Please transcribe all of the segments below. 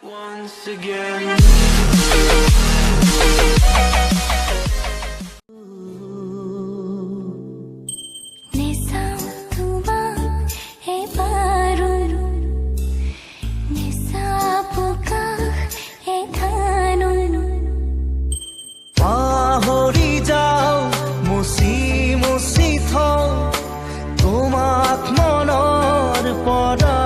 once again. পাহৰি যাও মুচি মুচি থওঁ তোমাক মনৰ পৰা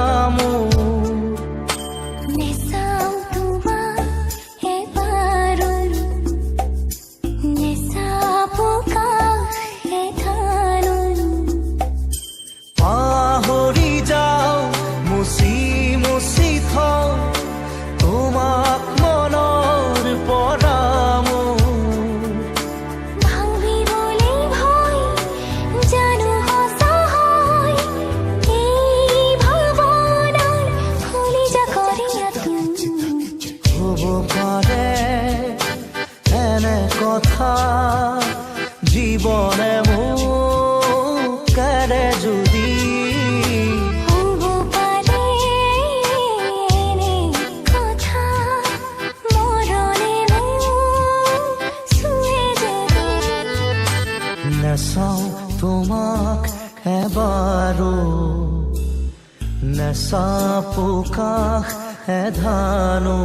পাহৰি যাও মুচি মুচি থওঁ তোমাক মনৰ পৰা এনে কথা জীবনে মোক কেড়ে যদি নেচাও তোমাক এবাৰো নেচাপো কাষ এধানো